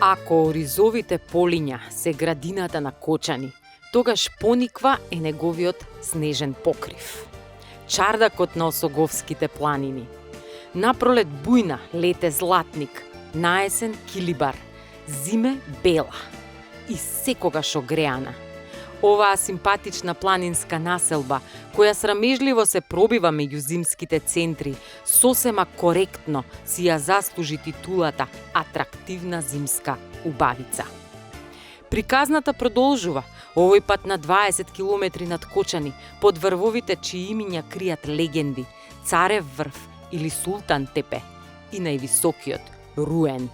Ако оризовите полиња се градината на Кочани, тогаш пониква е неговиот снежен покрив. Чардакот на Осоговските планини. Напролет бујна лете златник, наесен килибар, зиме бела и секогаш огреана. Оваа симпатична планинска населба, која срамежливо се пробива меѓу зимските центри, сосема коректно си ја заслужи титулата атрактивна зимска убавица. Приказната продолжува, овој пат на 20 километри над Кочани, под врвовите чии имиња кријат легенди, Царев врв или Султан Тепе и највисокиот Руен.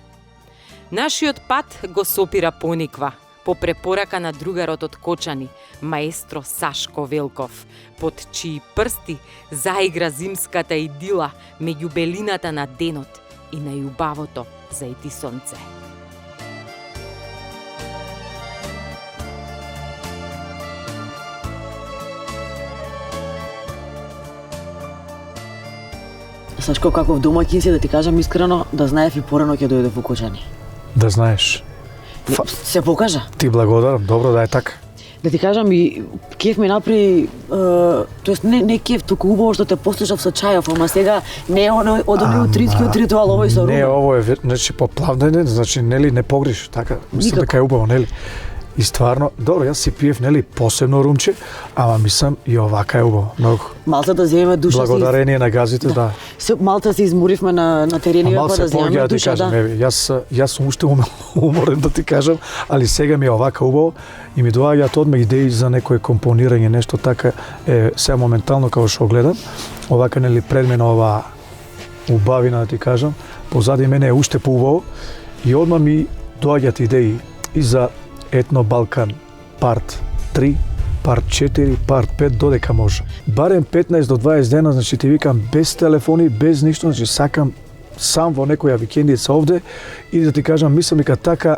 Нашиот пат го сопира пониква, по препорака на другарот од Кочани, маестро Сашко Велков, под чии прсти заигра зимската идила меѓу белината на денот и најубавото зајти сонце. Сашко, каков домаќин си, да ти кажам искрено, да знаев и порано ќе дојде во Кочани. Да знаеш. Се покажа. Ти благодарам, добро да е така. Да ти кажам и кеф ми напри, тоест не кеф, туку убаво што те послушав со чајов, ама сега не е од оној утринскиот ритуал, овој со руба. Не, ово е, значи поплавнене, значи нели не погреш, така, мислам дека е убаво, нели? И стварно, добро, јас си пиев, нели, посебно румче, ама мислам и овака е убаво, многу. Малце да земеме душа. Благодарение на газите, да. Малце се изморивме на терениве, па да земеме душа, да. Јас сум уште уморен да ти кажам, али сега ми е овака убаво и ми доаѓаат одма идеи за некое компонирање, нешто така е сега моментално како што гледам. Овака нели пред мене ова убавина да ти кажам, позади мене е уште поубаво и одма ми доаѓаат идеи и за Етно Балкан, парт 3, парт 4, парт 5, додека може. Барем 15 до 20 дена, значи ти викам, без телефони, без ништо, значи сакам сам во некоја викендица овде и да ти кажам, мислам дека така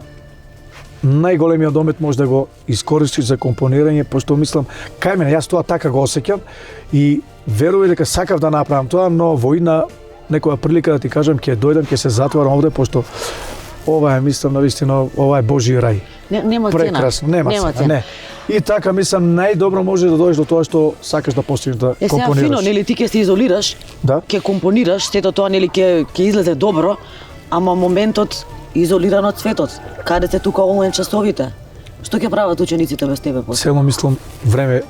најголемиот домет може да го искористиш за компонирање, пошто мислам, кај мене, јас тоа така го осеќам и верувај дека сакав да направам тоа, но во една некоја прилика да ти кажам, ќе дојдам, ќе се затворам овде, пошто ова е, мислам, навистина, ова е Божји рај. Нема цена. Прекрасно, нема цена. Не. И така, мислам, најдобро може да дојдеш до тоа што сакаш да постигнеш, да компонираш. Сега фино, нели ти ќе се изолираш, да? Ќе компонираш, сето тоа нели ќе излезе добро, ама моментот изолиран од светот. Каде се тука онлайн часовите? Што ќе прават учениците без тебе после? Цело мислам, време,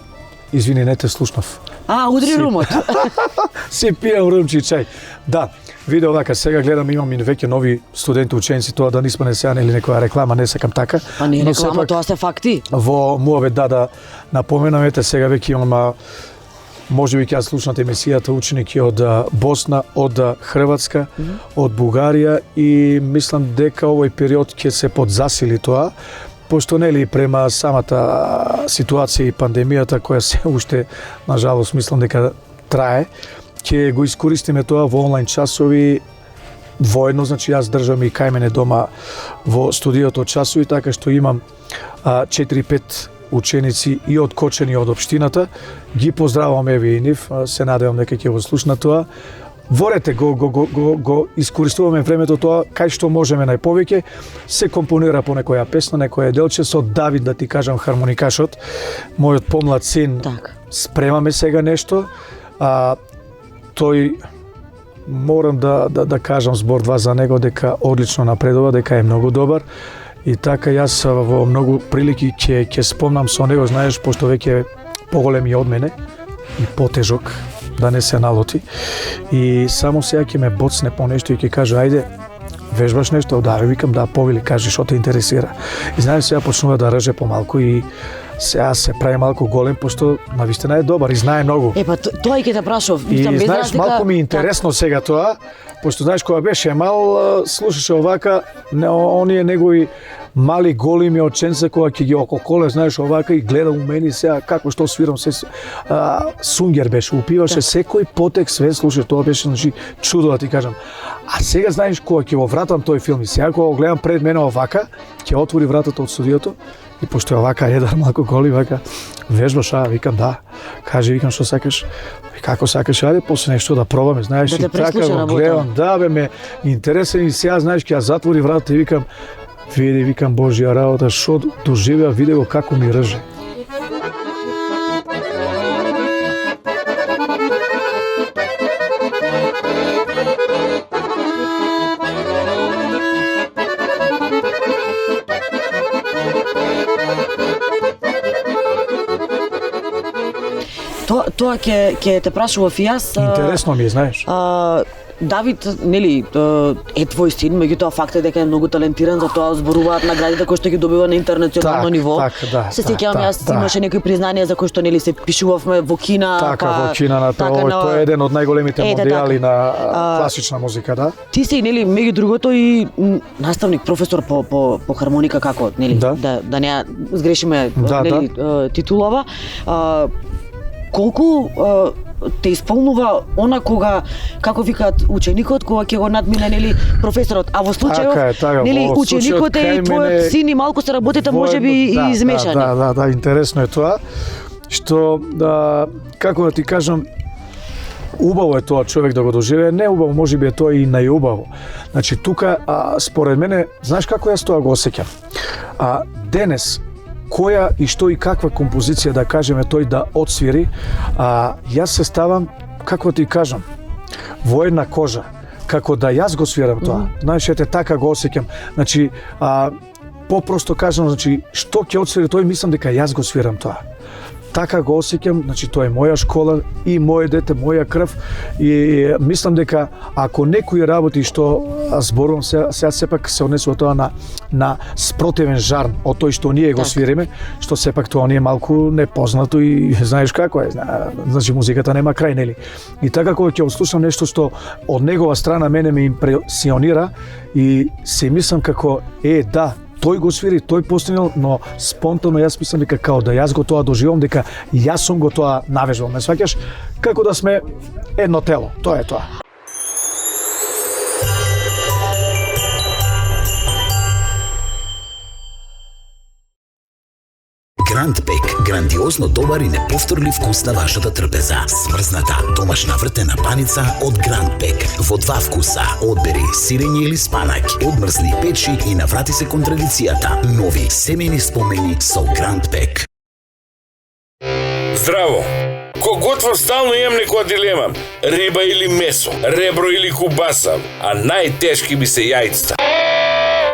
извини, не те слушнав. Удри румот. Си пијам румчи чај. Да. Видео вака, сега гледам, имам и веќе нови студенти, ученици, тоа да нисме не сега или некоја реклама, не сакам така. Па не реклама, тоа се факти. Во муавет да напоменам, ете сега веќе имам, можеби ќе слушнате емисијата ученики од Босна, од Хрватска, од Бугарија и мислам дека овој период ќе се подзасили тоа, пошто нели према самата ситуација и пандемијата која се уште, нажалост, мислам дека трае, ќе го искористиме тоа во онлайн часови воедно, значи јас држам и кај мене дома во студиото часови, така што имам 4-5 ученици и од Кочани и од општината. Ги поздравувам еве и нив, се надевам дека ќе го слушнат тоа. Ворете го искористуваме времето тоа кај што можеме најповеќе, се компонира по некоја песна, некоја делче со Давид, да ти кажам, хармоникашот, мојот помлад син. Так. Спремаме сега нешто. Тој морам да кажам збор два за него дека одлично напредува, дека е многу добар и така јас во многу прилики ќе спомнам со него, знаеш, пошто веќе поголем и од мене и потежок, да не се налоти и само сега ќе ме боцне по нешто и ќе каже ајде вежбаш нешто, да, викам да, повели, кажи што те интересира. И знаеш, сега почнува да рже помалку и сега се прави малку голем, пошто навистина е добар и знае многу. Па тоа и ќе те прашав. И знаеш, малку ми е интересно сега тоа, пошто знаеш, кога беше мал, слушаше овака, оние негови мали големи оченца кога ќе ги околколе, знаеш, овака и гледа у мене сега како што свирам се сунгер беше, упиваше секој потек, све слуша, тоа беше, значи, чудо да ти кажам. А сега знаеш кога ќе го вратам тој филм и сега кога го гледам пред мене овака, ќе отвори вратата од студиото и пошто е овака едар малку голи, вака вежбаш, викам да. Кажи, викам што сакаш? Како сакаш, ајде после нешто да пробаме, знаеш, да и така го гледам, да бе ме интересен и сега знаеш ќе ја затвори вратата и викам Види, викам, Божја работа, шо доживеа, види го како ми рже. Тоа ќе те прашував и јас. Интересно ми е, знаеш. Давид, нели, е твој син, меѓутоа факт е дека е многу талентиран, затоа зборуваат наградите кои што ги добива на интернационално ниво. Да, се сеќавам, јас имаше некои признанија за кои што нели се пишувавме во Кина, во Кина на тој е еден од најголемите модели на класична музика, да. Ти си, нели, меѓу другото и наставник, професор по хармоника, како, нели, да не сгрешиме, нели, титулава. Колку те исполнува она кога, како викаат, ученикот кога ќе го надмине, нели, професорот, а во случајов, нели, ученикот е и твојот син и малку се работите можеби и измешани. Да, интересно е тоа, што, како да ти кажам, убаво е тоа човек да го доживее, не убаво, можеби е тоа и најубаво. Значи, тука, според мене, знаеш како јас тоа го осеќам? Денес, која и што и каква композиција, да кажеме, тој да отсвири, јас се ставам, како ти кажам, во една кожа, како да јас го свирам тоа. Знаеш, ете, така го осеќам. Значи, попросто кажам, значи, што ќе отсвири тој, мислам дека јас го свирам тоа. Така го осеќам, значи тоа е моја школа и моје дете, моја крв и мислам дека ако некои работи што зборувам сега сепак се однесува тоа на спротивен жарм од тој што ние го свириме, што сепак тоа ни е малку непознато и знаеш како е, значи музиката нема крај, нели? И така кога ќе слушам нешто што од негова страна мене ме импресионира и се мислам како да, тој го свири, тој постигнал, но спонтано јас мислам дека као да јас го тоа доживам, дека јас сум го тоа навежбал. Ме сваќаш? Како да сме едно тело. Тоа е тоа. Гранд Пек, грандиозно добар и неповторлив вкус на вашата трпеза. Смрзната, домашна вртена паница од Гранд Пек. Во два вкуса. Одбери сирење или спанак. Одмрзни печи и наврати се кон традицијата. Нови семени спомени со Гранд Пек. Здраво! Ко готвам стално имам некоја дилема. Риба или месо, ребро или кубаса, а најтешки ми се јајцата.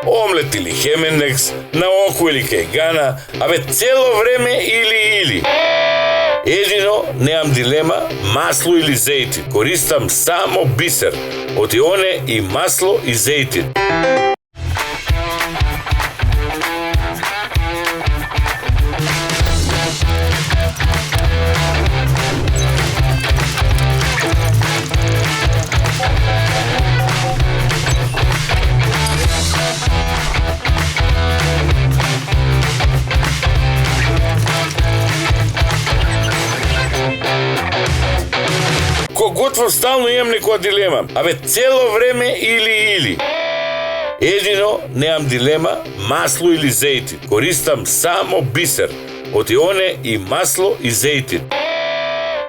Омлет или хемендекс, на око или кајгана, цело време или. Едино, неам дилема, масло или зејтин. Користам само бисер. Од ионе и масло и зејтин. Готвам стално имам некоја дилема. Цело време или. Едино, неам дилема, масло или зејтин. Користам само бисер. Од ионе и масло и зејтин.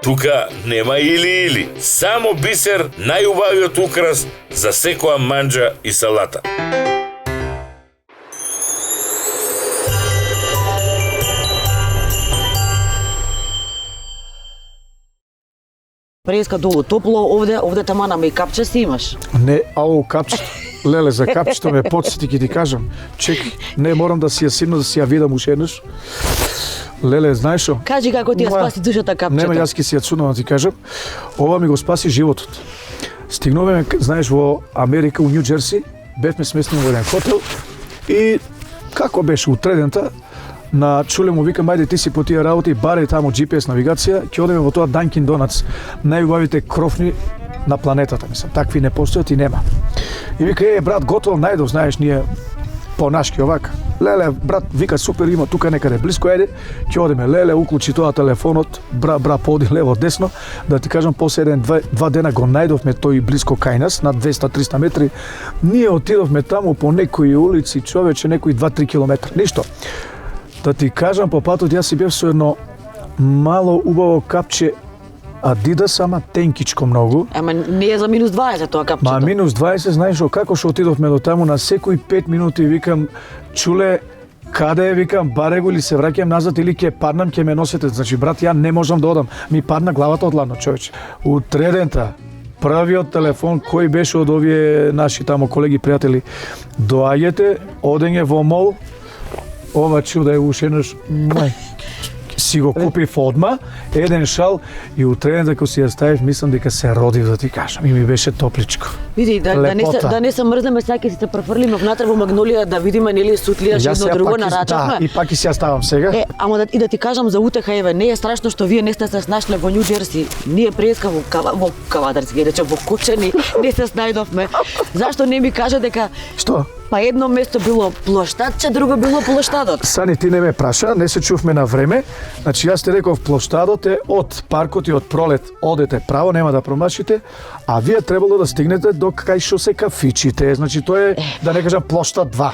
Тука нема или. Само бисер, најубавиот украс за секоја манџа и салата. Преска долу топло, овде тамана мејкапче си имаш. Не, капчето. Леле, за капчето ме подсети, ќе ти кажам. Чекай, не морам да си ја симна, да си ја видам уште еднаш. Леле, знаеш шо? Кажи како ти ја спаси душата капчето. Нема, јас ќе си ја цунам да ти кажам. Ова ми го спаси животот. Стигнуваме, знаеш, во Америка, у Нью Джерси, бевме сместени во еден хотел и како беше утредента, на чуле му викам, ајде ти си по тие работи, барај таму GPS навигација, ќе одеме во тоа Dunkin Donuts, најубавите крофни на планетата, мислам, такви не постојат и нема. И вика, брат, готово најдов, знаеш, ние по-нашки овака. Леле, брат, вика, супер, има тука некаде блиско, ајде, ќе одеме, леле, уклучи тоа телефонот, бра, поди лево, десно, да ти кажам, после два дена го најдовме тој блиско кај нас, на 200-300 метри, ние отидовме таму по некои улици, човече, некои 2-3 километри, ништо. Да ти кажам, по патот јас си бев со едно мало убаво капче Адидас, ама тенкичко многу. Ама не е за минус 20 тоа капчето. Ма минус 20, знаеш како што отидовме до таму, на секои 5 минути викам, чуле, каде е, викам, баре го или се враќам назад или ќе паднам, ќе ме носите. Значи, брат, ја не можам да одам. Ми падна главата од ладно, човече. Утредента, првиот телефон кој беше од овие наши тамо колеги, пријатели, доаѓате, одење во мол, ова чуда е ушенеш, си го купив одма, еден шал и утредента кога си ја ставив, мислам дека се родив да ти кажам, и ми беше топличко. Види, да не се мрзнеме, сега ќе се префрлиме внатре во Магнолија да видиме нели сутлија едно друго нарачавме. Да, и пак и си ја ставам сега. Ама да ти кажам за утеха, еве, не е страшно што вие не сте се снашле во Њу Џерси. Ние преска во Кавадарски, рече во Кочани, не се снајдовме. Зашто не ми кажа дека Што? Па едно место било плоштадче, друго било плоштадот. Сани, ти не ме праша, не се чувме на време. Значи, јас те реков, плоштадот е од паркот и од пролет одете право, нема да промашите, а вие требало да стигнете до кај што се кафичите. Значи, тоа е, да не кажам, плоштад 2.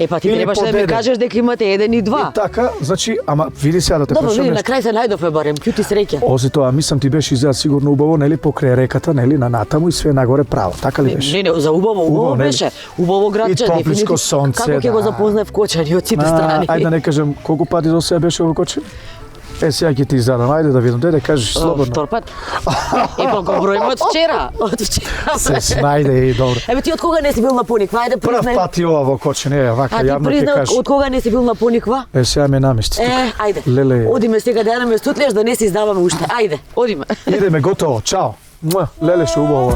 Па ти требаше да ми кажеш дека имате 1 и 2. И така, значи, ама види сега да те прашам. Добро, види, на крај се најдовме барем, кјути среќа. Ози тоа, мислам ти беше изгледа сигурно убаво, нели, покрај реката, нели, на натаму и све нагоре право, така ли беше? Не, за убаво беше. Убаво градче, и топличко сонце. Како ќе го запознав Кочани од сите страни? Ајде да не кажем колку пати до сега беше во Кочани? Сега ќе ти задам, ајде да видам, да кажеш слободно. Втор пат. Па го бројме од вчера. Се снајде и добро. Еве ти од кога не си бил на Пониква? Ајде признај. Прв пат и ова во Кочани, вака јавно ќе кажеш. Од кога не си бил на Пониква? Сега ме намести. Ајде. Леле. Одиме сега да јадеме сутлеш да не се издаваме уште. Ајде, одиме. Идеме, готово. Чао. Леле, ше убаво.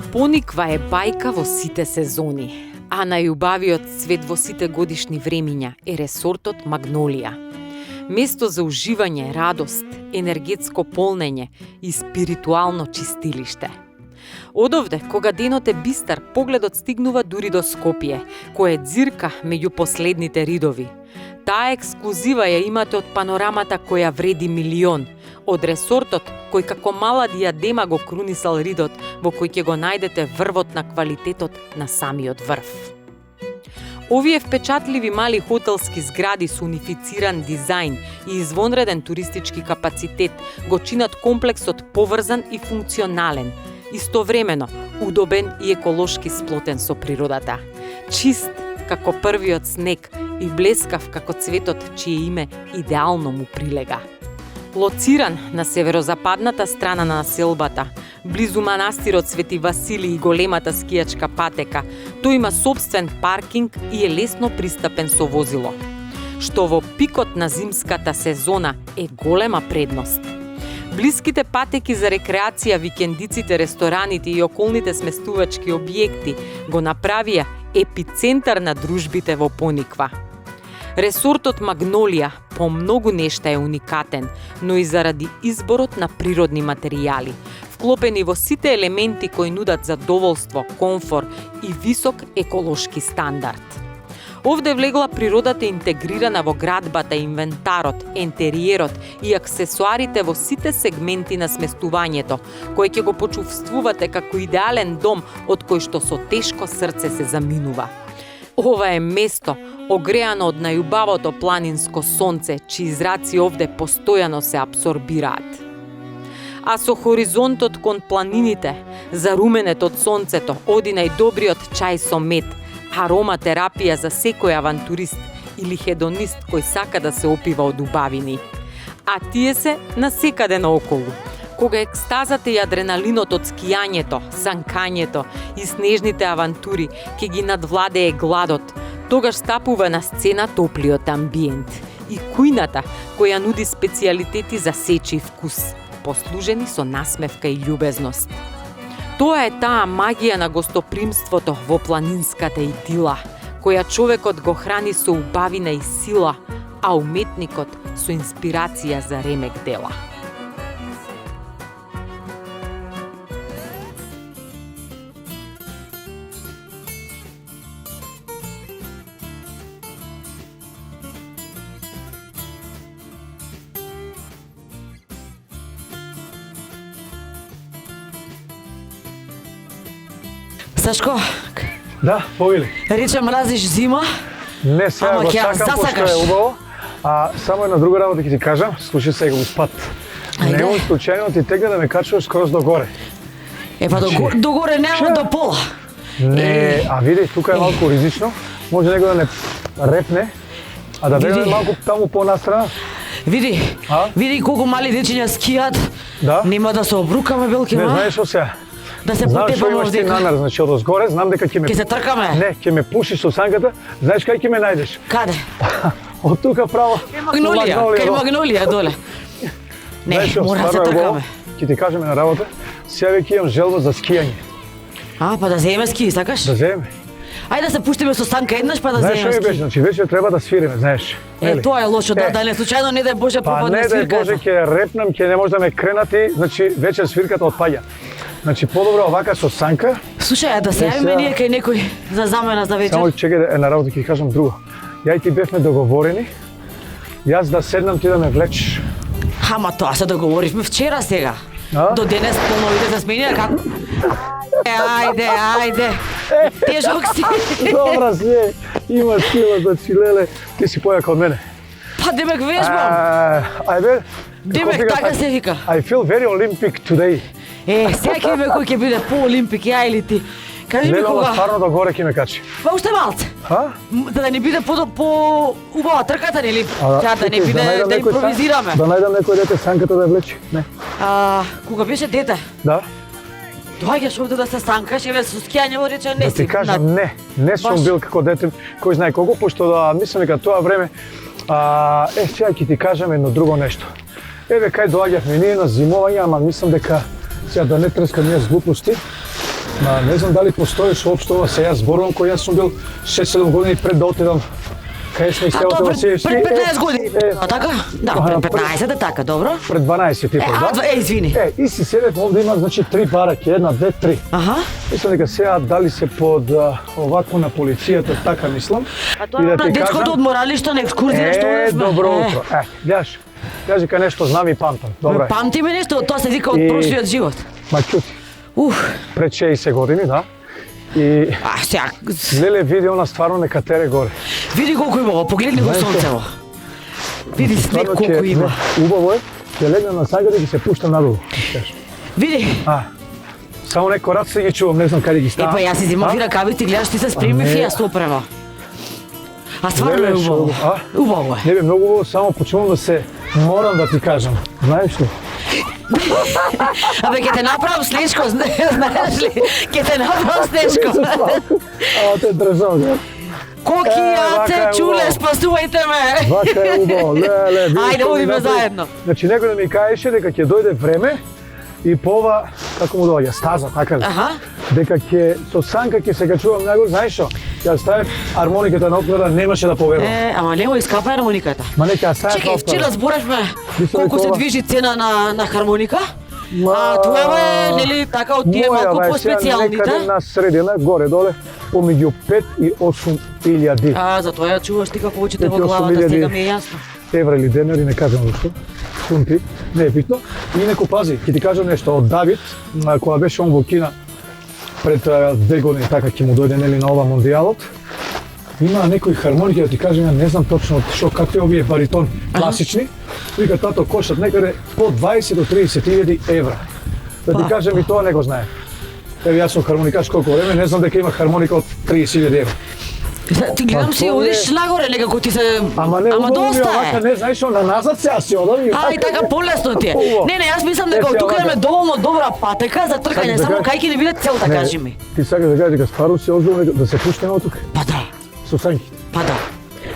Пониква е бајка во сите сезони, а најубавиот цвет во сите годишни времиња е ресортот Магнолија. Место за уживање, радост, енергетско полнење и спиритуално чистилиште. Одовде, кога денот е бистар, погледот стигнува дури до Скопје, кој е ѕирка меѓу последните ридови. Таа ексклузива ја имате од панорамата која вреди милион, од ресортот кој како мала диадема го крунисал ридот, во кој ќе го најдете врвот на квалитетот на самиот врв. Овие впечатливи мали хотелски згради со унифициран дизајн и извонреден туристички капацитет го чинат комплексот поврзан и функционален, истовремено удобен и еколошки сплотен со природата. Чист како првиот снег и блескав како цветот чие име идеално му прилега. Лоциран на северозападната страна на населбата, близу манастирот Свети Василий и големата скијачка патека, тој има сопствен паркинг и е лесно пристапен со возило, што во пикот на зимската сезона е голема предност. Блиските патеки за рекреација, викендиците, рестораните и околните сместувачки објекти го направија епицентар на дружбите во Пониква. Ресортот Магнолија по многу нешта е уникатен, но и заради изборот на природни материјали, вклопени во сите елементи кои нудат задоволство, комфор и висок еколошки стандард. Овде влегла природата интегрирана во градбата, инвентарот, ентериерот и аксесуарите во сите сегменти на сместувањето, кој ќе го почувствувате како идеален дом од кој што со тешко срце се заминува. Ова е место огреано од најубавото планинско сонце, чии зраци овде постојано се апсорбираат. А со хоризонтот кон планините, заруменет од сонцето, оди најдобриот чај со мед, ароматерапија за секој авантурист или хедонист кој сака да се опива од убавини. А тие се насекаде наоколу. Кога екстазата и адреналинот од скијањето, санкањето и снежните авантури ќе ги надвладее гладот, тогаш стапува на сцена топлиот амбиент и кујната која нуди специјалитети за сечи и вкус, послужени со насмевка и љубезност. Тоа е таа магија на гостопримството во планинската идила, која човекот го храни со убавина и сила, а уметникот со инспирација за ремек дела. Сашко, Да, повели. Рече мразиш зима, Не сега ама го ќе ја сакам, пошто засакаш. е убаво. А само една друга работа ќе ти кажам, слушай сега го спад. Ајде. Не е случајно ти тегне да ме качуваш скроз до горе. Па до горе нема до пола. Не, а види, тука е малку ризично. Може некој да не репне, а да беме Види. малку таму понастрана. Види, А? види колку мали дечиња скијат. Да. Нема да се обрукаме, Белке, Не ма? знаеш што сега. Да се Знам што потепаме имаш ти овдека. намер, значи од озгоре, знам дека ќе ме Ке се тркаме? Не, ќе ме пушиш со санката. Знаеш кај ќе ме најдеш? Каде? Од тука право. Магнолија, кај Магнолија доле. Не, Знаеш што, мора да се стварно е убаво. тркаме. Ќе ти кажеме на работа. Сега веќе имам желба за скијање. Па да земеме ски, сакаш? Да земеме. Ајде да се пуштиме со санка еднаш па да Знаеш што земеме ми беше? ски. Значи вечер треба да свириме, знаеш. Нели? Тоа е лошо, да не случајно не дај Боже Па пропадне не дај Боже свирката. ќе репнам, ќе не може да ме кренати, значи вечер свирката отпаѓа. Значи подобро овака со санка. Слушај, да се јавиме сега- ние кај некој за замена за вечер. Само чекај една работа ќе ти кажам друго. Ја и ти бевме договорени. Јас да седнам ти да ме влечеш. Ама тоа се договоривме вчера сега. А? До денес плановите се сменија како? Ајде. Тежок си. Добра си е, имаш сила да си леле, ти си појака од мене. Па демек вежбам. Ајде. Демек така се вика. I feel very Olympic today. Сега ќе видиме кој ќе биде по-олимпик, ја или ти. Кажи ми Леле, ова кога. стварно до горе ќе ме качи. Па уште малце. Ха? За да не биде по убава трката, нели? Тя да не чекај, биде најдам да некој импровизираме. Да најдам некој дете санката да влечи. Не. Кога беше дете, Да. доаѓаш овде да се санкаш, еве со скијање во рече не Да си. ти кажам, не сум Баш. бил како дете, кој знае колку, пошто да мислам дека тоа време, сега ќе ти кажам едно друго нешто. Еве кај доаѓавме ние на зимување, ама мислам дека сега да не трескам ние с глупости, не знам дали постоиш уопшто ова сега зборувам кој јас сум бил 6-7 години пред да отидам кај сме Тоа селото пред Василевски. 15 години. Така? Да, пред 15 е така, добро. Пред 12 типов, да? Извини. И си седев овде има значи 3 бараки, 1, 2, 3. Аха. Мислам дека сега дали се под овако на полицијата, така мислам. А тоа на детското одморалиште на екскурзија што сме. Добро утро. Гледаш, кажи ка нешто знам и памтам. Добро е. Памтиме нешто, тоа се вика од прошлиот живот. Ма чути, пред 60 години, да. И Сега, леле види она стварно не катере горе. види колку има, погледни го Знаеш што? сонцево. Види снег Стварно колку ќе- има. не, убаво е, ќе легнам на сагата и ќе се пуштам надолу. Види. Само некој рад се ги чувам, не знам каде ги става. Па јас си зимав и ракавици, гледаш ти се спремив не. и јас се опрема. Стварно е Леле, убаво. шо, Убаво е. Не бе, многу убаво, само почнувам да се морам да ти кажам. Знаеш ли? Абе, ќе те направам Снежко, знаеш ли? Ќе те направам Снежко. Те држам, да. Коки, вака јаце, е чуле, убаво. спасувајте ме. Вака е убаво, леле. видиш Ајде, што ми одиме направи. заедно. Значи, некој да ми кажеше дека ќе дојде време и по ова, како му доаѓа, стаза, така ли? Аха. Дека ќе, со санка ќе се качувам нагор, знаеш што? Ја ставев армониката на отгора, немаше да поверувам. Ама нема искапа хармониката. Ма нека ја ставев Чекај, вчера зборевме Мислам колку дека се ова- движи цена на хармоника. Ма, Тоа е, нели, така од тие малку Некаде по-специјалните. на средина, горе-доле, помеѓу 5 и 8 илјади Затоа ја чуваш ти како очите во 5 и 8 главата, илјади. сега ми е јасно. евра или денари, не кажам зашто. Фунти, не е битно. И неко пази, ќе ти кажам нешто од Давид, кога беше он во Кина пред 2 години, така ќе му дојде нели на ова мондијалот. Има некои хармоники, да ти кажам, ја не знам точно што какви овие баритон класични. Вика тато кошат некаде по 20 до 30 илјади евра. Да ти кажам и тоа не го знае. Еве јас сум хармоникаш колку време, не знам дека има хармоника од 30 илјади евра. Ти гледам си тоа е- одиш нагоре некако ти се Ама не убаво ми доста овака, е. не знаеш што, на назад се си одам и И така полесно ти е. Убаво. Не, јас мислам Е, дека од сега тука вака. имаме доволно добра патека за тркање, Сакаш да само кажеш? кај ќе ни биде целта, Не, кажи ми. Ти сакаш да кажеш дека стварно си озбилно да се пуштаме од тука Па да, со санките. па да.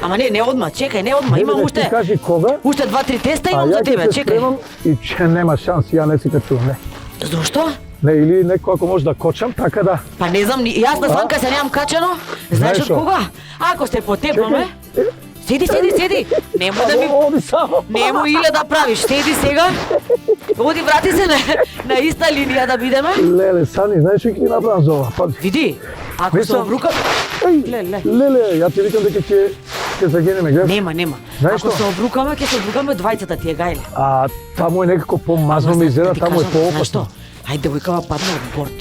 Ама не одма, чекај, не одма, имам Ти уште кажи кога, 2-3 теста имам ја за ќе тебе, се чекај. спремам и че нема шанс, ја не си качувам, не. Зошто? Не, или некој ако може да кочам, така да. Па не знам, јас на санка се немам качено. Знаеш Знаеш од што? кога? Ако се потепаме, седи. Нема да ми Оди само. нему иле да правиш. Седи сега. Оди врати се на иста линија да бидеме. Леле, Сани, знаеш што ќе ти направам за ова? Пази. Види, ако се Мислам- обрука, Еј, Леле. Леле, ја ти викам дека ќе загинеме, гледаш? нема. Знаеш Ако што? се обрукаме, ќе се обрукаме двајцата тие гајле. Таму е некако помазно ми изгледа, Ти таму е кажам, знаеш поопасно. што? Ајде, војкава падна од борд.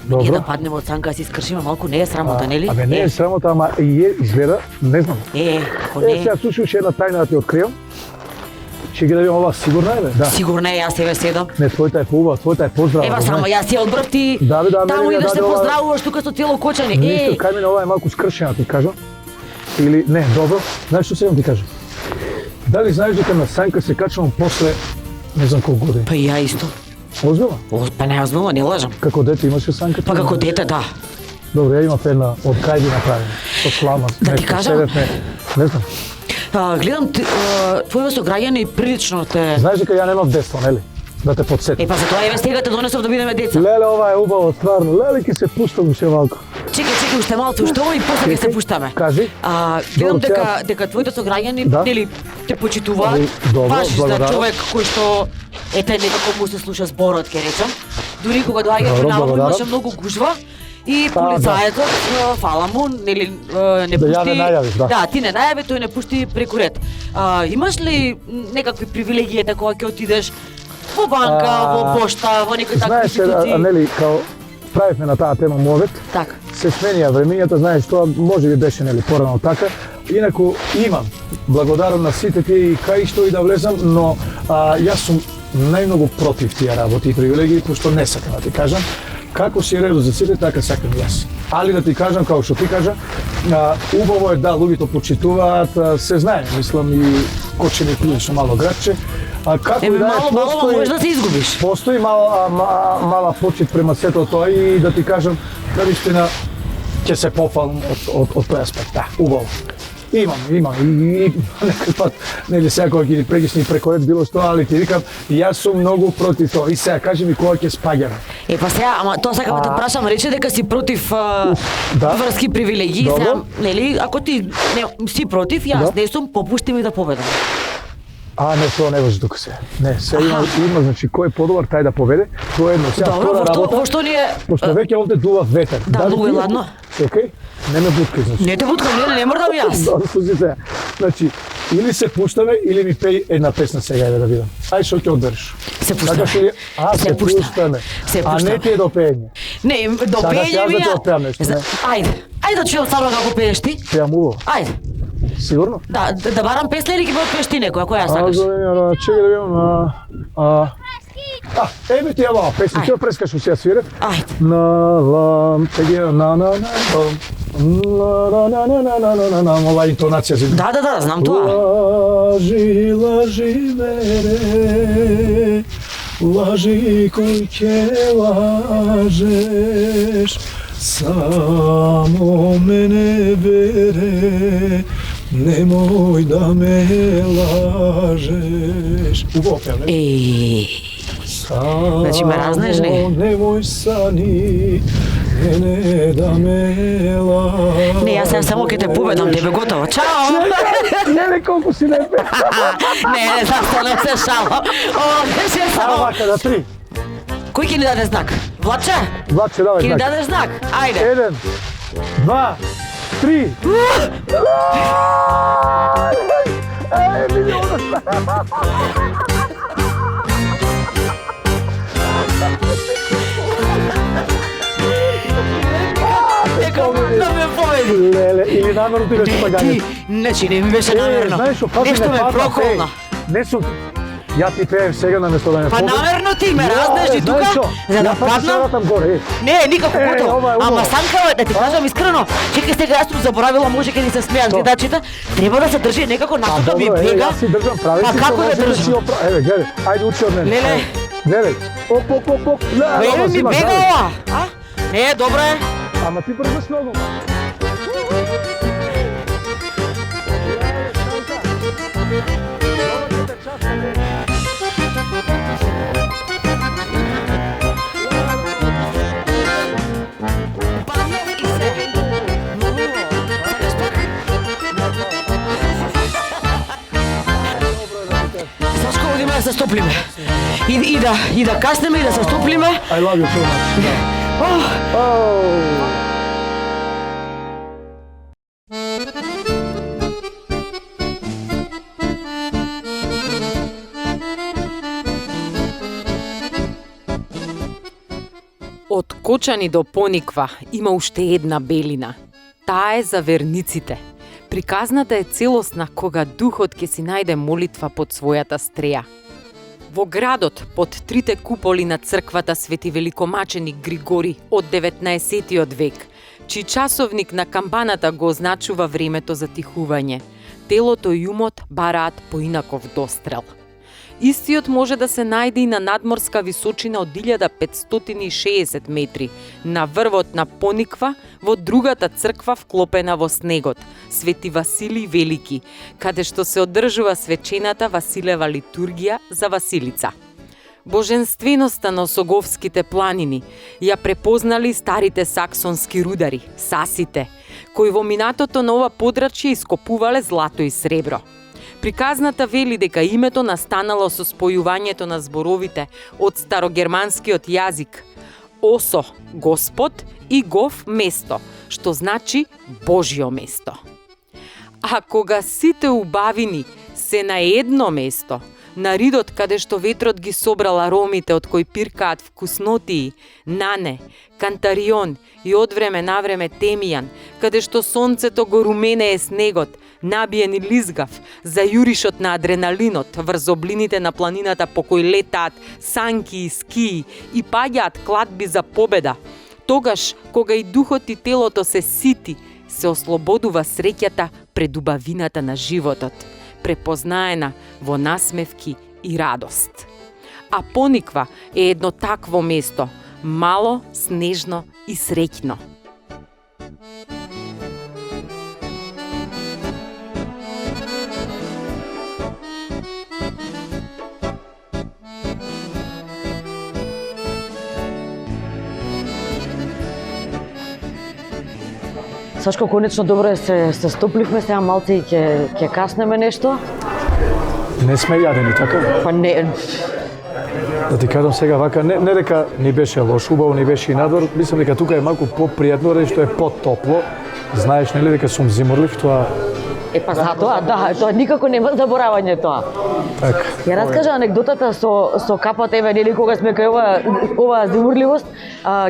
Ние да паднеме од санка, да се искршиме малку, не е срамота, нели? Абе, не е срамота, ама и е, изгледа, не знам. Ако не. Сега слушай уште една тајна да ти откријам. Ќе ги да видам ова, сигурна е, бе? Да. Сигурна е, јас себе седам. Не, твојта е поубава, твојта е поздрава. Ева само, јас ја одбрав ти. Таму идеш се поздравуваш тука со цело Кочани. Ништо, кај мене ова е малку скршена, ти кажам. Или, не, добро. Знаеш што сега ти кажам? Дали знаеш дека на санка се качувам после, не знам колку години? Па и ја исто. Озбилно? Па не озбилно, не лажам. Како дете имаше санка? Па како дете, да. Добро, ја имав една од кај ги направим. Со слама. Да ти кажам? Не знам. Гледам, твоје сограѓани прилично те... Знаеш дека ја немав детство, нели? Да те подсетам. Па затоа еве сега те донесов да бидеме деца. Леле, ова е убаво, стварно. Леле, ќе се пуштам уште малку. Чекај, уште малку, уште и после ќе се пуштаме. Кажи. Гледам дека твоите сограѓани, нели, те почитуваат. Баш за човек кој што ете некако му се слуша зборот, ќе речам. Дури кога доаѓаше наваму имаше многу гужва. И полицајецот, фала му, нели, не пушти... Да ја не најавиш, да. Да, ти не најави, тој не пушти преку ред. Имаш ли некакви привилегии кога ќе отидеш во банка, во пошта, во некои такви институции? Знаеш, нели, као правивме на таа тема мовет, така. Се сменија времењата, знаеш, тоа може би беше, нели, порано така. Инаку имам, благодарам на сите тие и кај што и да влезам, но јас сум најмногу против тие работи и привилегии, пошто не сакам да ти кажам. Како си редо за сите, така сакам јас. Али да ти кажам, како што ти кажа, убаво е да луѓето почитуваат, се знае, мислам и Кочани прилично мало градче. Како да мало може да се изгубиш. Постои мала почит према сето тоа и да ти кажам, навистина ќе се пофалам од тој аспект. Да, убаво. Имам и некој пат, нели сега кога ќе ни прегишни преко ред било што, али ти викам, јас сум многу против тоа. И сега кажи ми кога ќе спаѓаме. Па сега, ама тоа сакам да те прашам, рече дека си против врски привилегии, сега, нели, ако ти не си против, јас не сум, попушти ми да победам. Не, тоа не важи тука се. Не, се има, значи, кој е подобар, тај да победе. Тоа е едно. Сега втора работа. Во што ни е... Пошто веќе овде дува ветер. Да, многу е ладно. Океј? Не ме буткај, значи. Не те буткам, не мордам јас. Добро, слушай сега. Значи, или се пуштаме, или ми пеј една песна сега да видам. Ај, што ќе одбереш? Се пуштаме. Се пуштаме. А не ти е до пење. Не, до пење ми ја... Ајде да чујам само како пееш ти. Пеам убаво. Ајде. Сигурно? Да барам песна или ќе пееш ти некоја, која сакаш? Чекај да видам. Еве ти ова песна, ќе прескаш у сега свирев. Ајде. Ова интонација за. Да, знам тоа. Лажи мере, лажи кој ќе лажеш, само мене бере, немој да ме лажеш. Убаво пеам, не? Значи ме разнеш, не? Немој сани, мене да ме лажеш. Не, јас само ќе те победам, тебе готово. Чао! Не, колку си не пе. Не, зашто не се шалам. Не се само. Вака, на 3. Кој ќе ни даде знак? Влаче? Влаче, давај знак. Ќе ни дадеш знак? Ајде. 1, 2, 3. Дека да ме победи. Леле, или намерно ти беше пагање. Значи не ми беше намерно. Нешто ме проколна. Не сум. Ја ти пеем сега на место да ме победи. Па намерно ти ме разнеш и тука, за да паднам. Не, никако готово. Ама Санка, да ти кажам искрено, чекај сега, јас сум заборавила, може ќе ни се смеат гледачите, треба да се држи некако насока ми бега. Јас си држам, прави си. Па како да држам? Еве, гледај, ајде учи од мене. Леле. Гледај. Оп. Еве ми бега ова. Не, добро е. Ама ти брзаш многу. Сашко, одиме да се стоплиме. И да каснеме и да се стоплиме. I love you so much. Од Кочани до Пониква има уште една белина. Таа е за верниците. Приказната е целосна кога духот ќе си најде молитва под својата стреја. Во градот, под трите куполи на црквата Свети Великомаченик Григори од 19 век, чиј часовник на камбаната го означува времето за тихување, телото и умот бараат поинаков дострел. Истиот може да се најде и на надморска височина од 1560 метри, на врвот на Пониква, во другата црква вклопена во снегот, Свети Василий Велики, каде што се одржува свечената Василева литургија за Василица. Боженственоста на Осоговските планини ја препознали старите саксонски рудари, сасите, кои во минатото на ова подрачје ископувале злато и сребро. Приказната вели дека името настанало со спојувањето на зборовите од старогерманскиот јазик осо – Господ и гов – место, што значи Божјо место. А кога сите убавини се на едно место, на ридот каде што ветрот ги собрал аромите од кои пиркаат вкуснотии, нане, кантарион и од време на време темијан, каде што сонцето го руменее снегот, набиен и лизгав, за јуришот на адреналинот врз облините на планината по кои летаат санки и скии и паѓаат кладби за победа, тогаш кога и духот и телото се сити, се ослободува среќата пред убавината на животот, препознаена во насмевки и радост. А Пониква е едно такво место, мало, снежно и среќно. Сашко, конечно добро се стопливме, сега малце и ќе каснеме нешто. Не сме јадени, така? Па не. Да ти кажам сега вака, не дека ни беше лош, убаво ни беше и надвор, мислам дека тука е малку попријатно, што е потопло. Знаеш нели дека сум зимурлив, тоа Па затоа, да, тоа никако нема заборавање тоа. Така. Ја раскажа анегдотата со капата, еве нели кога сме кај ова зимурливост,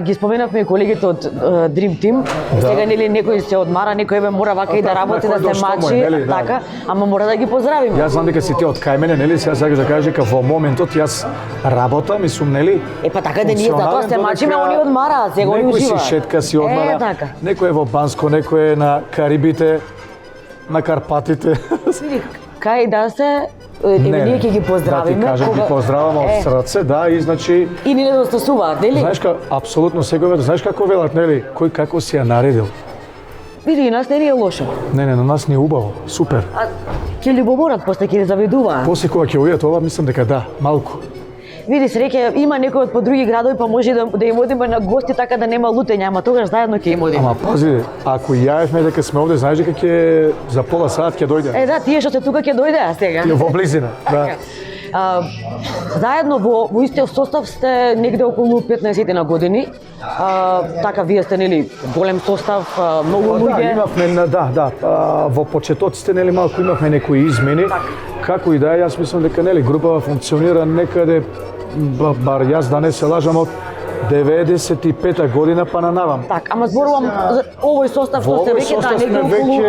ги споменавме и колегите од Dream Team. Да. Сега нели некој се одмара, некој еве мора вака и да работи, да се мачи, нели, да. така, ама мора да ги поздравиме. Јас знам дека си ти од кај мене, нели, сега сакаш да кажеш дека во моментот јас работам и сум, нели? Па така да ние затоа се мачиме, они одмараат, сега они уживаат. Некој си шетка, си одмара, така. некој е во Банско, некој е на Карибите, на Карпатите. Кај да се, ние ќе ги поздравиме. Да ти кажам, ги поздравам од срце, да, и значи... И ни недостасуваат, нели? Знаеш апсолутно секој, знаеш како велат, нели, кој како си ја наредил. Види, и нас не ни е лошо. Не, на нас ни е убаво, супер. А ќе љубоморат, после ќе ни завидуваат. После кога ќе ујат ова, мислам дека да, малку. Види, среќа има некој од по други градови, па може да им одиме на гости така да нема лутење, ама тогаш заедно ќе им одиме. Ама пази, ако јаевме дека сме овде, знаеш дека ќе за пола сат ќе дојде. Да, тие што се тука ќе дојдеа сега. Во близина, да. Заедно во истиот состав сте негде околу 15 на години. Така вие сте нели голем состав, многу луѓе. Да, имавме во почетоците нели малку имавме некои измени. Како и да е, јас мислам дека нели групава функционира некаде, бар јас да не се лажам, од 95-та година па на навам. Так, ама зборувам за овој состав што сте веќе да негде околу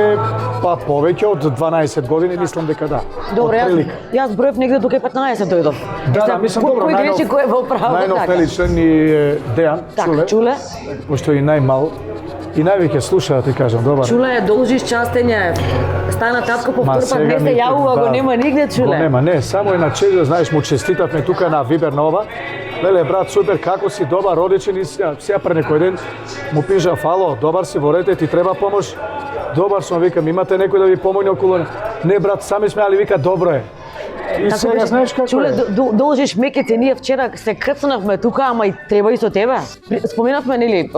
па повеќе од 12 години, мислам дека да. Добре, јас броев негде до 15 дојдов. Да, мислам добро, кој греши кој е во право, најнов нели член ни е Дејан Чуле. Пошто е најмал и највеќе слуша, да ти кажам, добар. Чуле, должиш частење. Стана татко повторпат, не се јавува, го нема нигде, Чуле. Го нема, не, само е на чеdo, знаеш, му честитавме тука на Вибер на ова. Леле, брат, супер, како си, добар, одличен, и сега пред некој ден му пиша, фало, добар си, ворете, ти треба помош? Добар сум, викам, имате некој да ви помогне околу? Не, брат, сами сме, али вика, добро е. И така, сега знаеш како Чуле, е. должиш меките, ние вчера се крцнавме тука, ама и треба и со тебе. Споменавме, нели,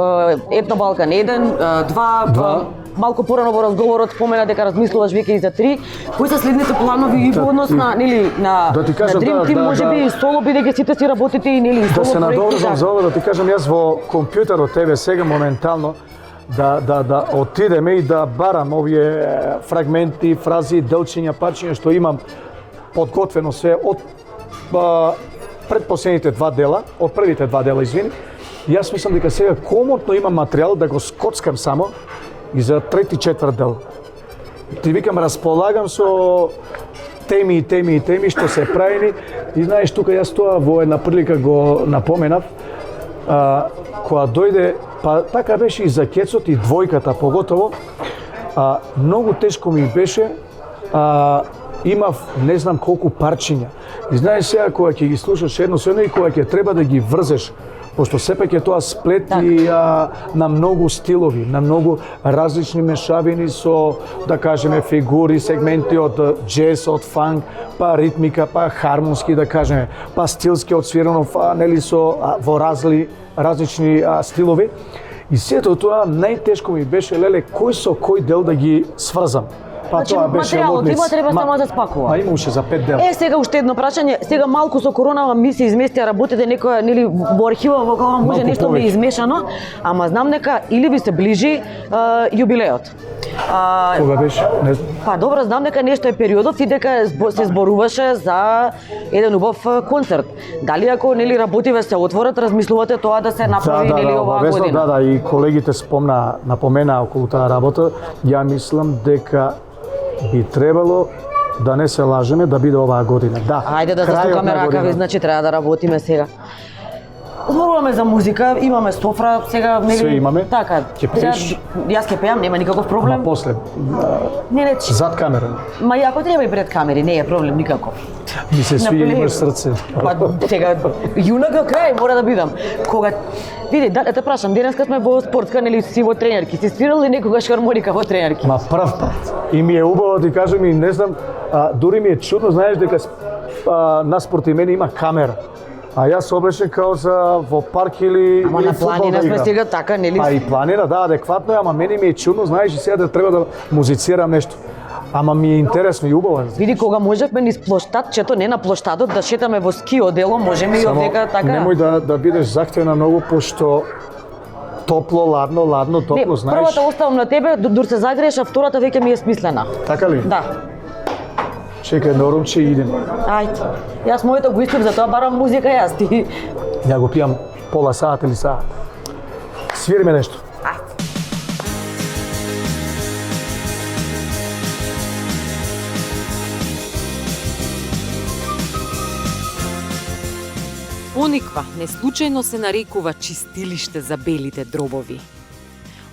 Етно Балкан 1, 2, малку порано во разговорот спомена дека размислуваш веќе и за 3. Кои се следните планови и во однос на, нели, на Dream Team, можеби и соло, бидејќи сите си работите и нели и соло проекти. Да се надоврзам за ова, да ти кажам, јас во компјутерот тебе сега моментално да отидеме и да барам овие фрагменти, фрази, делчиња, парчиња што имам подготвено се од предпоследните 2 дела, од првите 2 дела, извини, Јас мислам дека сега комотно имам материјал да го скоцкам само и за трети четврт дел. Ти викам, располагам со теми што се правени и знаеш, тука јас тоа во една прилика го напоменав, кога дојде, па така беше и за кецот и двојката поготово, многу тешко ми беше, имав не знам колку парчиња. И знаеш сега кога ќе ги слушаш едно со едно и кога ќе треба да ги врзеш, пошто сепак е тоа сплет и на многу стилови, на многу различни мешавини со, да кажеме, фигури, сегменти од джез, од фанк, па ритмика, па хармонски, да кажеме, па стилски од свирено, нели со во различни стилови. И сето тоа најтешко ми беше, леле, кој со кој дел да ги сврзам. Па Значи, тоа беше материјалот има, треба само да спакува. Имаше за 5 дела. Сега уште едно прашање, сега малку со коронава ми се изместија работите некоја, нели, во архива во кога може Малку нешто повеќе. ми е измешано, ама знам дека или ви се ближи јубилеот. Кога беше? Не знам. Па добро, знам дека нешто е периодот и дека се зборуваше за еден убав концерт. Дали ако нели работиве се отворат, размислувате тоа да се направи нели оваа обавезно, година? и колегите напомена околу таа работа. Ја мислам дека би требало да не се лажеме да биде оваа година. Да. Ајде да крајот застукаме на ракави, година. значи треба да работиме сега. Зборуваме за музика, имаме софра, сега нели Све имаме. Така. Ќе пееш? Јас ќе пеам, нема никаков Ама проблем. после, Не, зад камера. ма и ако треба и пред камери, не е проблем никаков. Ми се свија, Наполеон. имаш срце. Па сега јунака крај мора да бидам. Кога види, да те прашам, денеска сме во спортска, нели си во тренерки. Си свирал ли некогаш хармоника во тренерки? Ма прв пат. И ми е убаво да ти кажам и не знам, дури ми е чудно, знаеш дека на спорт и мене има камера. А јас облечен као за во парк или Ама или на фудбал планина да сме играм. сега така, нели? Па и планина, да, адекватно е, ама мене ми е чудно, знаеш, и сега да треба да музицирам нешто. Ама ми е интересно и убаво. Види кога можевме низ плоштадчето, не на плоштадот, да шетаме во ски одело, можеме и Само овдека така. немој да бидеш захтена многу, пошто топло, ладно, топло, Не, знаеш. првата оставам на тебе, дур се загрееш, а втората веќе ми е смислена. Така ли? Да. Чекај, норумче идем. Ајде. Јас моето го испив, затоа барам музика јас ти. Ја го пијам пола саат или саат. Свириме нешто. Пониква неслучајно се нарекува чистилиште за белите дробови.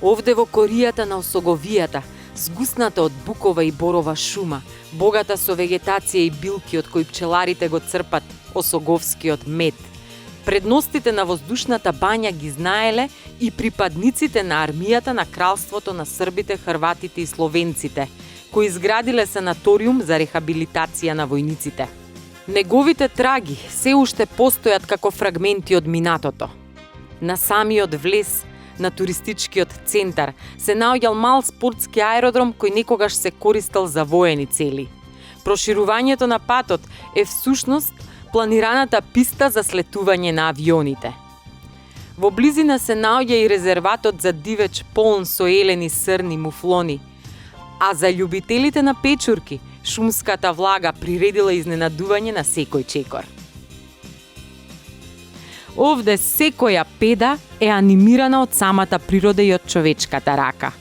Овде во коријата на осоговијата, згусната од букова и борова шума, богата со вегетација и билки од кои пчеларите го црпат осоговскиот мед, предностите на воздушната бања ги знаеле и припадниците на армијата на кралството на србите, хрватите и словенците, кои изградиле санаториум за рехабилитација на војниците. Неговите траги се уште постојат како фрагменти од минатото. На самиот влез на туристичкиот центар се наоѓал мал спортски аеродром кој некогаш се користел за воени цели. Проширувањето на патот е всушност планираната писта за слетување на авионите. Во близина се наоѓа и резерватот за дивеч полн со елени срни муфлони, а за љубителите на печурки шумската влага приредила изненадување на секој чекор. Овде секоја педа е анимирана од самата природа и од човечката рака.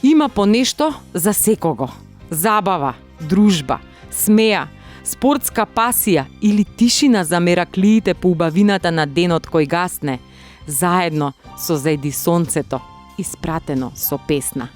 Има по нешто за секого. Забава, дружба, смеа, спортска пасија или тишина за мераклиите по убавината на денот кој гасне, заедно со зајди сонцето, испратено со песна.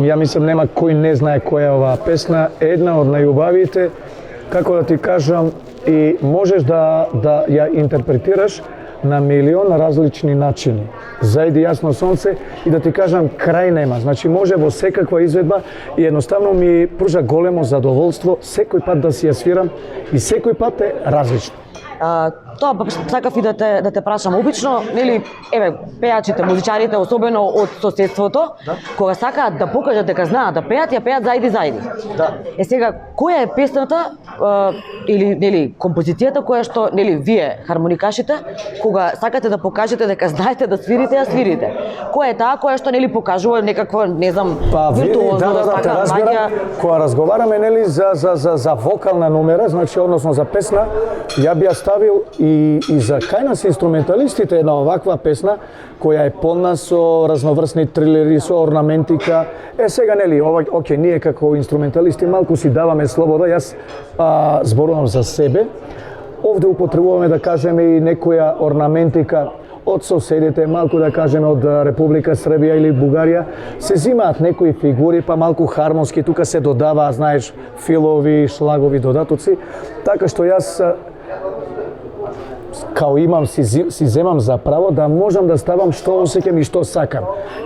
Ја мислам нема кој не знае која е оваа песна, една од најубавите, како да ти кажам, и можеш да ја интерпретираш на милион различни начини. Зајди јасно сонце и да ти кажам крај нема. Значи може во секаква изведба и едноставно ми пружа големо задоволство секој пат да си ја свирам и секој пат е различно. Тоа сакав и да те прашам. Обично, нели, еве, пејачите, музичарите, особено од соседството, кога сакаат да покажат дека знаат да пеат, ја пеат зајди. Да. Сега, која е песната или нели композицијата која што нели вие хармоникашите кога сакате да покажете дека знаете да свирите, ја свирите? Која е таа која што нели покажува некаква, не знам, виртуозност, така магија? Кога разговараме нели за вокална номера, значи односно за песна, ја би ја ставил и за кај нас инструменталистите една оваква песна која е полна со разноврсни трилери, со орнаментика. Сега нели, оке, ние како инструменталисти малку си даваме слобода, јас зборувам за себе. Овде употребуваме да кажеме и некоја орнаментика од соседите, малку да кажеме од Република Србија или Бугарија, се зимаат некои фигури, па малку хармонски, тука се додаваа, знаеш, филови, шлагови, додатоци, така што јас као имам, си земам за право да можам да ставам што осеќам и што сакам.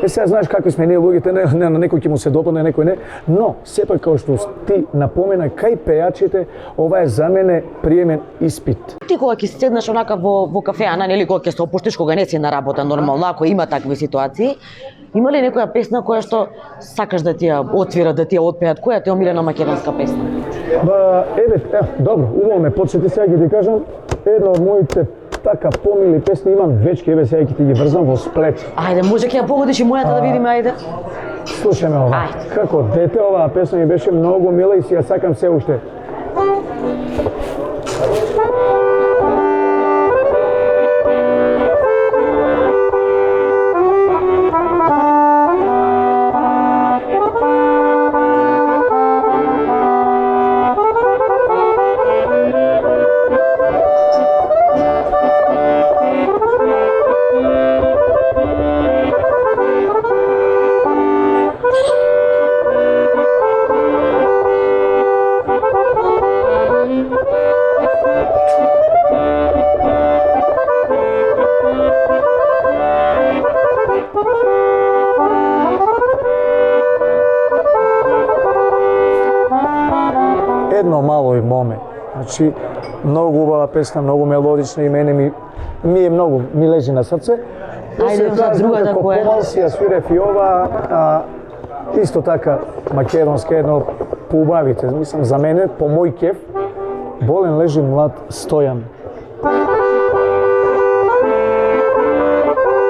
Сега знаеш какви сме ние луѓето, на некој ќе му се допадне, некој не, но сепак како што ти напомена кај пејачите, ова е за мене приемен испит. Ти кога ќе седнеш онака во кафеана, нели кога ќе се опуштиш, кога не си на работа нормално, ако има такви ситуации, има ли некоја песна која што сакаш да ти ја отвира, да ти ја отпеат? Која ти е омилена македонска песна? Добро, убаво ме подсети, сега ќе ти кажам, една од моите така помили песни имам вечки, еве сега ќе ти ги врзам во сплет. Ајде, може ќе ја погодиш и мојата да видиме, ајде. Слушаме ова. Како дете оваа песна ми беше многу мила и си ја сакам се уште. Едно мало моме. Значи, многу убава песна, многу мелодична и мене ми е многу, ми лежи на срце. Ајде, за другата која? Помал си ја свирев и ова, исто така македонска, едно поубавите. Мислам, за мене, по мој кеф, болен лежи млад Стојан.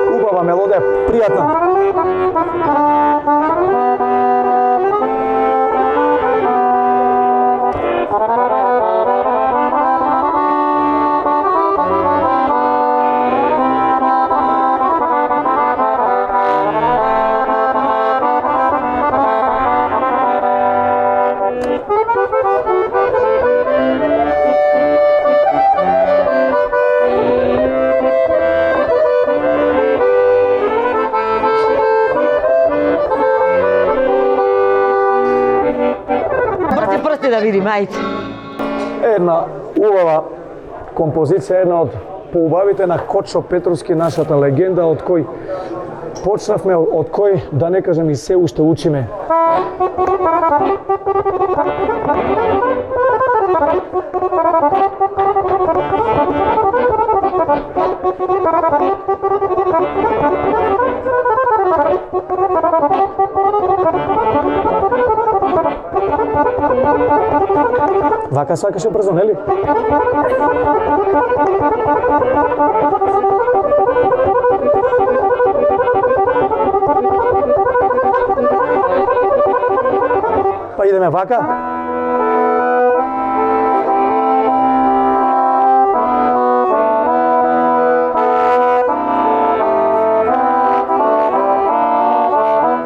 Убава мелодија, пријатна. Ајде да видиме, ајде. Една убава композиција, една од поубавите на Кочо Петровски, нашата легенда, од кој почнавме, од кој, да не кажем, и се уште учиме. Вака сакаше брзо, нели? Па идеме вака.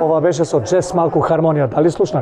Ова беше со джез малку хармонија, дали слушна?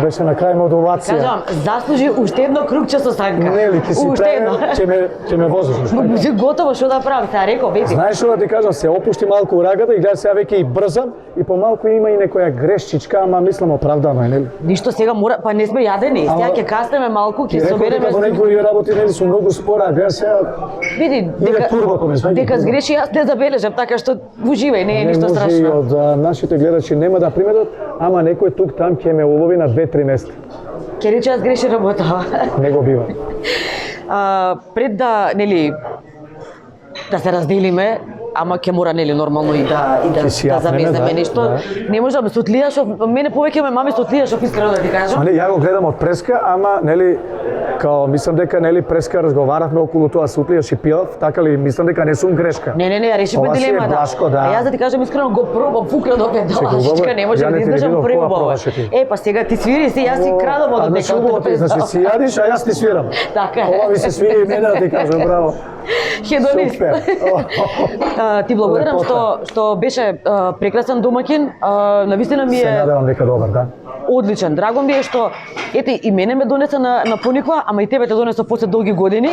Беше на крај модулација. Кажам, заслужи уште едно крупче со санка. Нели, ти си прави, ќе ме возиш. Готово, што да правам, сега реков, беби. Знаеш што да ти кажам, се опушти малку урагата и гледа сега веќе и брзам и помалку има и некоја грешчичка, ама мислам оправдано е, нели? Ништо сега мора, па не сме јадени, сега ќе каснеме малку, ќе собереме. Како некои работи нели се многу спора, гледа сега. Види, дека сгреши јас не забележам, така што уживај, не е ништо страшно. Не може од нашите гледачи нема да приметат, ама некој тук там ќе ме улови на 2-3 места. Ке рече јас греши работа. Не го бива. Пред да, нели, да се разделиме, ама ќе мора нели нормално и да замезнеме нешто. Да. Не можам Сутлијашов, мене повеќе ме мами Сутлијашов, искрено да ти кажам. Не, ја го гледам од Преска, ама нели као мислам дека нели Преска разговаравме околу тоа Сутлијаш и Пилав, така ли мислам дека не сум грешка. Не, решивме дилемата. Блашко, да. А јас да ти кажам искрено го пробам, фукна до педалашичка, не може да издржам прво. Па сега ти свири си, јас си крадам од дека. Значи си јадиш, а јас ти свирам. Така. Ова ми се свири и мене да ти кажам, браво. Хедонист. Ти благодарам што беше прекрасен домаќин. Навистина ми е. Се надевам дека добар, да. Одличен. Драго ми е што ете и мене ме донесе на Пониква, ама и тебе те донесе после долги години.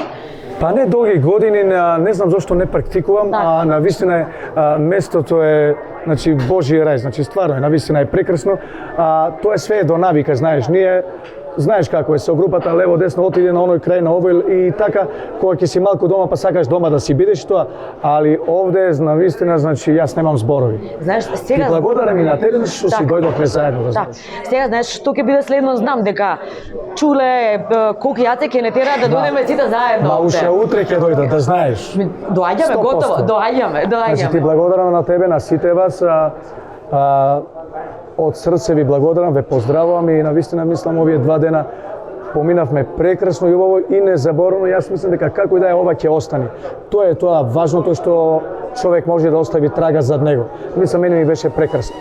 Па не долги години, не знам зошто не практикувам, а навистина местото е, значи Божји рај, значи стварно е, навистина е прекрасно. Тоа е све до навика, знаеш, ние знаеш како е со групата лево десно отиде на оној крај на овој и така кога ќе си малку дома па сакаш дома да си бидеш тоа, али овде навистина значи јас немам зборови. Знаеш, сега ти благодарам и на тебе што си дојдовме заедно, да знаеш. Сега знаеш што ќе биде следно, знам дека Чуле, Коки, Јаце ќе не тера да дојдеме сите заедно. Ма уште утре ќе дојдат, да знаеш. Доаѓаме готово, доаѓаме. Значи ти благодарам на тебе, на сите вас. Од срце ви благодарам, ве поздравувам и навистина мислам овие 2 дена поминавме прекрасно и убаво и незаборавно. Јас мислам дека како и да е ова ќе остане. Тоа е тоа важното што човек може да остави трага зад него. Мислам мене ми беше прекрасно.